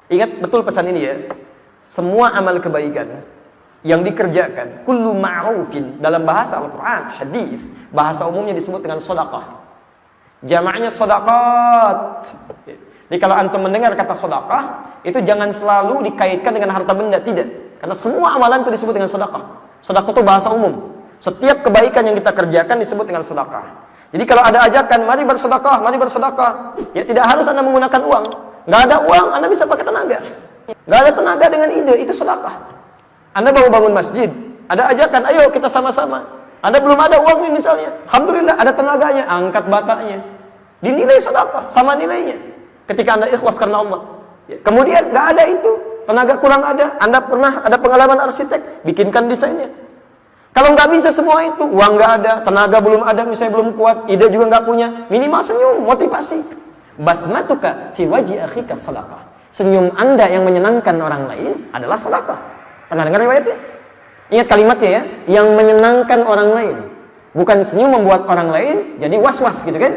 Ingat betul pesan ini ya. Semua amal kebaikan yang dikerjakan, kullu ma'rufin, dalam bahasa Al-Quran, hadis, bahasa umumnya disebut dengan sedekah. Jamaknya sedekat. Jadi kalau antum mendengar kata sedekah, itu jangan selalu dikaitkan dengan harta benda, tidak. Karena semua amalan itu disebut dengan sedekah. Sedekah itu bahasa umum. Setiap kebaikan yang kita kerjakan disebut dengan sedekah. Jadi kalau ada ajakan, mari bersedekah, mari bersedekah, ya tidak harus Anda menggunakan uang. Nggak ada uang, Anda bisa pakai tenaga. Nggak ada tenaga dengan ide, itu sedekah. Anda mau bangun masjid, ada ajakan, ayo kita sama-sama. Anda belum ada uangnya misalnya, alhamdulillah ada tenaganya, angkat batanya, dinilai sedekah, sama nilainya. Ketika Anda ikhlas karena Allah. Ya. Kemudian nggak ada itu, tenaga kurang ada. Anda pernah ada pengalaman arsitek, bikinkan desainnya. Kalau nggak bisa semua itu, uang nggak ada, tenaga belum ada, misalnya belum kuat, ide juga nggak punya, minimal senyum, motivasi. Basmatuka fi wajhi akhika sedekah. Senyum Anda yang menyenangkan orang lain adalah sedekah. Pernah dengar riwayatnya? Ingat kalimatnya ya, yang menyenangkan orang lain. Bukan senyum membuat orang lain jadi was-was gitu kan?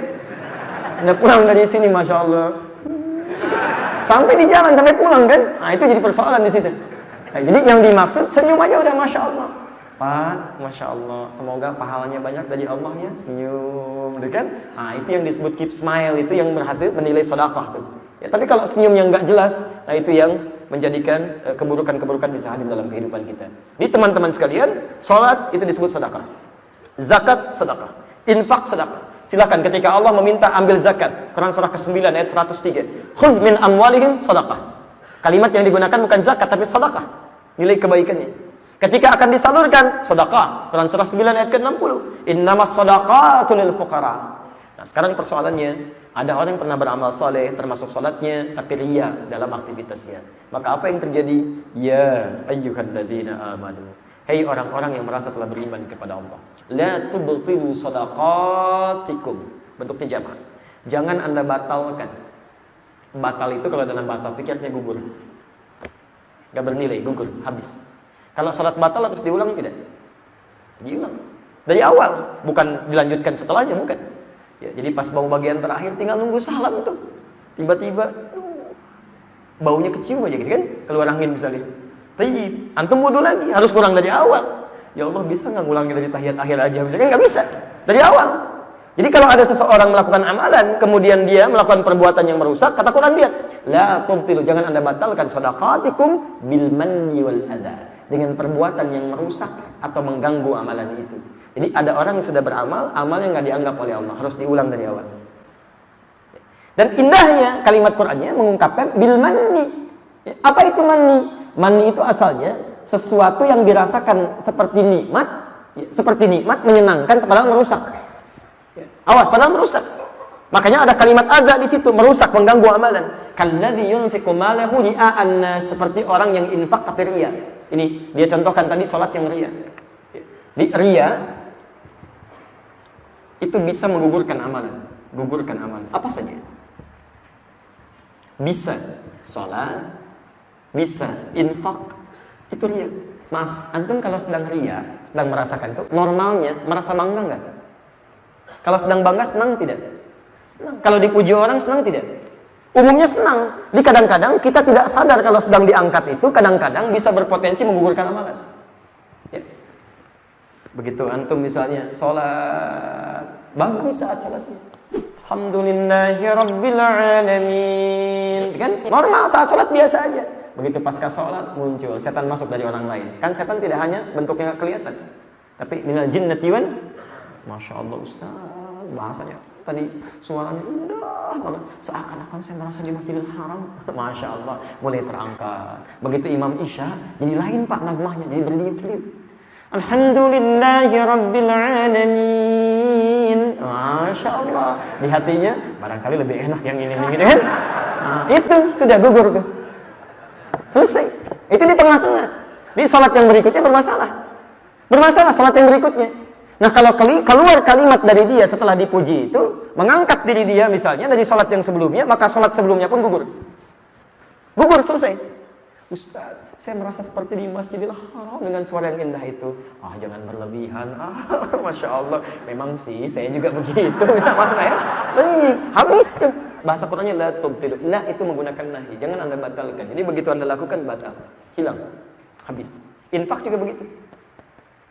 Anda pulang dari sini, Masya Allah. Sampai di jalan, sampai pulang kan? Nah itu jadi persoalan di situ. Nah, jadi yang dimaksud, senyum aja udah Masya Allah. Pak, Masya Allah, semoga pahalanya banyak dari Allah ya, senyum, gitu kan? Nah itu yang disebut keep smile, itu yang berhasil menilai sedekah tuh. Ya, tapi kalau senyum yang nggak jelas, nah itu yang menjadikan keburukan-keburukan bisa hadir dalam kehidupan kita. Jadi teman-teman sekalian, sholat itu disebut sedekah, zakat sedekah, infak sedekah. Silakan ketika Allah meminta ambil zakat, Quran surah ke-9 ayat 103, khudz min amwalihim sedekah. Kalimat yang digunakan bukan zakat tapi sedekah, nilai kebaikannya. Ketika akan disalurkan, sedekah. Quran surah 9 ayat ke-60. Innamas shadaqatu lil fuqara. Nah, sekarang persoalannya, ada orang yang pernah beramal saleh termasuk salatnya tapi riya dalam aktivitasnya. Maka apa yang terjadi? Ya ayyuhalladzina amanu. Hei orang-orang yang merasa telah beriman kepada Allah. La tubtilu shadaqatikum. Bentuknya jamak. Jangan Anda batalkan. Batal itu kalau dalam bahasa fikihnya gugur. Enggak bernilai, gugur, habis. Kalau salat batal harus diulang tidak? Diulang. Dari awal, bukan dilanjutkan setelahnya, bukan. Ya, jadi pas bau bagian terakhir tinggal nunggu salam tuh. Tiba-tiba baunya kecium aja gitu kan? Keluar angin misalnya. Tayyib, antum wudu lagi, harus kurang dari awal. Ya Allah, bisa nggak ngulangin dari tahiyat akhir aja? Misalnya nggak bisa. Dari awal. Jadi kalau ada seseorang melakukan amalan, kemudian dia melakukan perbuatan yang merusak, kata Quran dia, la tubtilu, jangan Anda batalkan shadaqatikum bil manni wal adha. Dengan perbuatan yang merusak atau mengganggu amalan itu. Jadi ada orang yang sudah beramal, amalnya nggak dianggap oleh Allah, harus diulang dari awal. Dan indahnya kalimat Qur'annya mengungkapkan bil manni. Apa itu manni? Manni itu asalnya sesuatu yang dirasakan seperti nikmat menyenangkan padahal merusak. Awas, padahal merusak. Makanya ada kalimat adza di situ, merusak, mengganggu amalan. Kalladzi yunfiqu malahu ria'an nas, seperti orang yang infak tapi riya. Ini dia contohkan tadi salat yang riya. Di riya itu bisa menggugurkan amalan, gugurkan amalan. Apa saja? Bisa salat, bisa infak, itu riya. Maaf, antum kalau sedang riya, sedang merasakan itu, normalnya merasa bangga enggak? Kalau sedang bangga senang tidak? Senang. Kalau dipuji orang senang tidak? Umumnya senang. Di kadang-kadang kita tidak sadar kalau sedang diangkat itu kadang-kadang bisa berpotensi menggugurkan amalan. Ya. Begitu antum misalnya sholat, bagus saat sholatnya. Alhamdulillahirabbil alamin. Kan normal saat sholat biasa aja. Begitu pasca sholat muncul setan masuk dari orang lain. Kan setan tidak hanya bentuknya kelihatan, tapi minal jinnati wan. Masya Allah Ustaz, bahasanya tadi suaranya indah banget, seakan-akan saya merasa di Masjidil Haram. Masya Allah, mulai terangkat. Begitu Imam Isya, jadi lain Pak nagmahnya, jadi berliut-liut. Alhamdulillahirabbil alamin. Masya Allah, di hatinya barangkali lebih enak yang ini kan? Nah, itu sudah gugur tuh, selesai. Itu di tengah-tengah. Di salat yang berikutnya bermasalah salat yang berikutnya. Nah kalau keluar kalimat dari dia setelah dipuji itu, mengangkat diri dia misalnya dari sholat yang sebelumnya, maka sholat sebelumnya pun gugur. Gugur, selesai. Ustaz, saya merasa seperti di Masjidil Haram dengan suara yang indah itu. Ah, jangan berlebihan. Masya Allah. Memang sih, saya juga begitu. Sama saya, habis tuh. Bahasa Qur'annya la tubtilu. La itu menggunakan nahi. Jangan Anda batalkan. Jadi begitu Anda lakukan batal, hilang, habis. Infak juga begitu.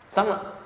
Sama.